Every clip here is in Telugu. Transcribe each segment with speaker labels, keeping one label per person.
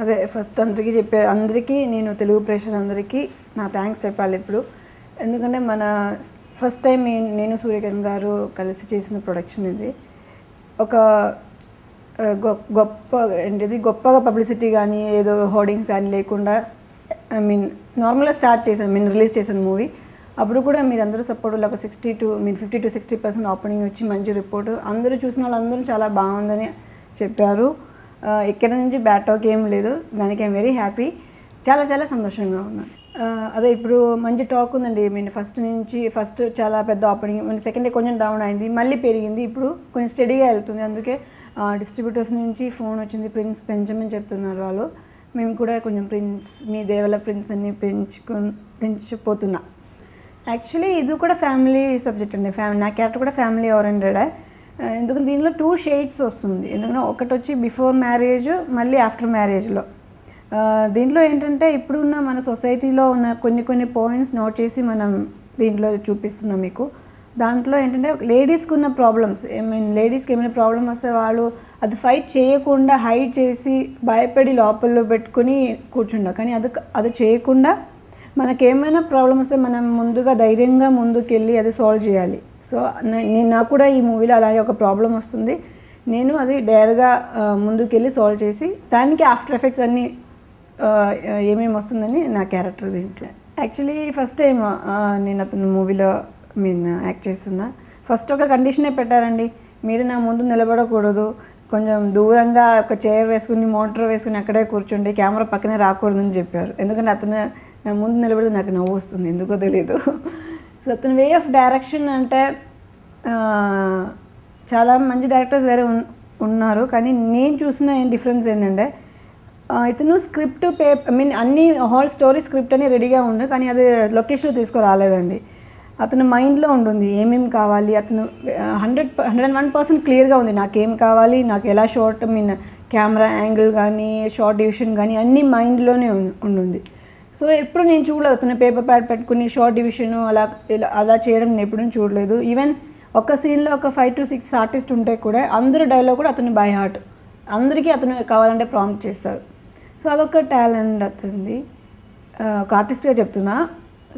Speaker 1: అదే ఫస్ట్ అందరికీ నేను తెలుగు ప్రేక్షకులందరికీ నా థ్యాంక్స్ చెప్పాలి ఇప్పుడు. ఎందుకంటే మన ఫస్ట్ టైం నేను సూర్యకిరణ్ గారు కలిసి చేసిన ప్రొడక్షన్ ఇది. ఒక గొప్పగా పబ్లిసిటీ కానీ ఏదో హోర్డింగ్స్ కానీ లేకుండా నార్మల్గా స్టార్ట్ చేశాను, రిలీజ్ చేశాను మూవీ. అప్పుడు కూడా మీరందరూ సపోర్ట్ ఒక 50 to 60% ఓపెనింగ్ వచ్చి మంచి రిపోర్ట్, అందరూ చూసిన వాళ్ళందరూ చాలా బాగుందని చెప్పారు. ఇక్కడ నుంచి బ్యాడ్ టాక్ ఏం లేదు, దానికి ఐఎమ్ వెరీ హ్యాపీ. చాలా చాలా సంతోషంగా ఉన్నాను. అదే ఇప్పుడు మంచి టాక్ ఉందండి. ఫస్ట్ చాలా పెద్ద ఓపెనింగ్, సెకండ్ డే కొంచెం డౌన్ అయింది, మళ్ళీ పెరిగింది, ఇప్పుడు కొంచెం స్టడీగా వెళ్తుంది. అందుకే డిస్ట్రిబ్యూటర్స్ నుంచి ఫోన్ వచ్చింది, ప్రింట్స్ పెంచమని చెప్తున్నారు వాళ్ళు. మేము కూడా కొంచెం ప్రింట్స్, మీ దేవల ప్రింట్స్ అన్ని పెంచిపోతున్నా. యాక్చువల్లీ ఇది కూడా ఫ్యామిలీ సబ్జెక్ట్ అండి. నా క్యారెక్టర్ కూడా ఫ్యామిలీ ఓరియంటెడ్. ఎందుకంటే దీనిలో 2 షేడ్స్ వస్తుంది. ఎందుకంటే ఒకటి వచ్చి బిఫోర్ మ్యారేజ్, మళ్ళీ ఆఫ్టర్ మ్యారేజ్లో. దీంట్లో ఏంటంటే ఇప్పుడున్న మన సొసైటీలో ఉన్న కొన్ని పాయింట్స్ నోట్ చేసి మనం దీంట్లో చూపిస్తున్నాం మీకు. దాంట్లో ఏంటంటే లేడీస్కి ఉన్న ప్రాబ్లమ్స్, లేడీస్కి ఏమైనా ప్రాబ్లమ్ వస్తే వాళ్ళు అది ఫైట్ చేయకుండా హైడ్ చేసి భయపడి లోపల్లో పెట్టుకుని కూర్చుంటారు. కానీ అది చేయకుండా మనకేమైనా ప్రాబ్లమ్ వస్తే మనం ముందుగా ధైర్యంగా ముందుకెళ్ళి అది సాల్వ్ చేయాలి. సో నాకు కూడా ఈ మూవీలో అలాగే ఒక ప్రాబ్లం వస్తుంది, నేను అది డైరెక్ట్గా ముందుకెళ్ళి సాల్వ్ చేసి దానికి ఆఫ్టర్ ఎఫెక్ట్స్ అన్నీ ఏమేమి వస్తుందని నా క్యారెక్టర్ దీంట్లో. యాక్చువల్లీ ఫస్ట్ టైం నేను అతను మూవీలో యాక్ట్ చేస్తున్నా. ఫస్ట్ ఒక కండిషనే పెట్టారండి, మీరు నా ముందు నిలబడకూడదు, కొంచెం దూరంగా ఒక చైర్ వేసుకుని మోటార్ వేసుకుని అక్కడే కూర్చోండి, కెమెరా పక్కనే రాకూడదని చెప్పారు. ఎందుకంటే అతను నా ముందు నిలబడితే నాకు నవ్వు వస్తుంది, ఎందుకో తెలీదు. సో అతని వే ఆఫ్ డైరెక్షన్ అంటే చాలా మంచి డైరెక్టర్స్ వేరే ఉన్నారు, కానీ నేను చూసిన డిఫరెన్స్ ఏంటంటే ఇతను స్క్రిప్ట్ అన్ని హోల్ స్టోరీ స్క్రిప్ట్ అని రెడీగా ఉంది, కానీ అది లొకేషన్లో తీసుకురాలేదండి. అతను మైండ్లో ఉంటుంది ఏమేమి కావాలి, అతను 101% క్లియర్గా ఉంది నాకేం కావాలి, నాకు ఎలా షార్ట్ కెమెరా యాంగిల్ కానీ షార్ట్ డివిజన్ కానీ అన్నీ మైండ్లోనే ఉంటుంది. సో ఎప్పుడు నేను చూడలేదు అతను పేపర్ ప్యాడ్ పెట్టుకుని షార్ట్ డివిజన్ అలా చేయడం నేను ఎప్పుడు చూడలేదు. ఈవెన్ ఒక సీన్లో ఒక 5 to 6 ఆర్టిస్ట్ ఉంటే కూడా అందరూ డైలాగ్ కూడా అతను బై హార్ట్, అందరికీ అతను కావాలంటే ప్రాంప్ట్ చేస్తారు. సో అదొక టాలెంట్ అతనిది, ఒక ఆర్టిస్ట్గా చెప్తున్నా.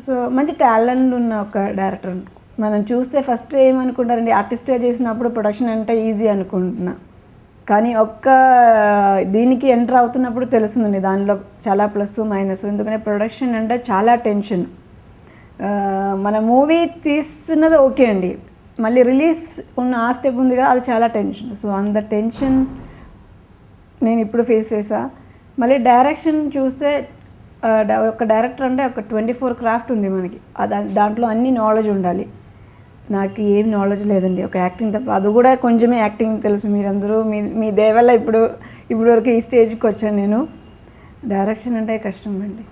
Speaker 1: సో మంచి టాలెంట్ ఉన్న ఒక డైరెక్టర్. మనం చూస్తే ఫస్ట్ ఏమనుకుంటారండి, ఆర్టిస్ట్గా చేసినప్పుడు ప్రొడక్షన్ అంటే ఈజీ అనుకుంటున్నా, కానీ దీనికి ఎంటర్ అవుతున్నప్పుడు తెలుస్తుంది దానిలో చాలా ప్లస్ మైనస్. ఎందుకంటే ప్రొడక్షన్ అంటే చాలా టెన్షన్. మన మూవీ తీస్తున్నది ఓకే అండి, మళ్ళీ రిలీజ్ ఉన్న ఆ స్టెప్ ఉంది కదా, అది చాలా టెన్షన్. సో అంత టెన్షన్ నేను ఇప్పుడు ఫేస్ చేసా. మళ్ళీ డైరెక్షన్ చూస్తే ఒక డైరెక్టర్ అంటే ఒక 24 క్రాఫ్ట్ ఉంది మనకి, దాంట్లో అన్ని నాలెడ్జ్ ఉండాలి. నాకు ఏం నాలెడ్జ్ లేదండి, ఒక యాక్టింగ్ తప్ప. అది కూడా కొంచెమే యాక్టింగ్ తెలుసు, మీరందరూ మీ దేవల్ల ఇప్పుడు వరకు ఈ స్టేజ్కి వచ్చాను నేను. డైరెక్షన్ అంటే కష్టం అండి,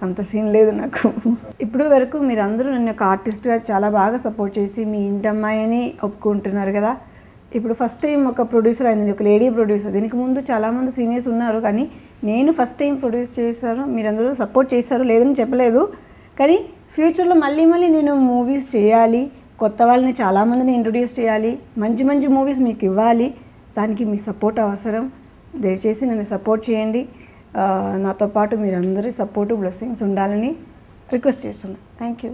Speaker 1: అంత సీన్ లేదు నాకు. ఇప్పుడు వరకు మీరందరూ నన్ను ఒక ఆర్టిస్ట్గా చాలా బాగా సపోర్ట్ చేసి మీ ఇంటమ్మాయిని ఒప్పుకుంటున్నారు కదా. ఇప్పుడు ఫస్ట్ టైం ఒక ప్రొడ్యూసర్ అయింది, ఒక లేడీ ప్రొడ్యూసర్. దీనికి ముందు చాలామంది సీనియర్స్ ఉన్నారు, కానీ నేను ఫస్ట్ టైం ప్రొడ్యూస్ చేశాను. మీరందరూ సపోర్ట్ చేశారు, లేదని చెప్పలేదు. కానీ ఫ్యూచర్లో మళ్ళీ నేను మూవీస్ చేయాలి, కొత్త వాళ్ళని చాలామందిని ఇంట్రొడ్యూస్ చేయాలి, మంచి మూవీస్ మీకు ఇవ్వాలి. దానికి మీ సపోర్ట్ అవసరం. దయచేసి నన్ను సపోర్ట్ చేయండి. నాతో పాటు మీరందరి సపోర్టు బ్లెస్సింగ్స్ ఉండాలని రిక్వెస్ట్ చేస్తున్నాను. Thank you.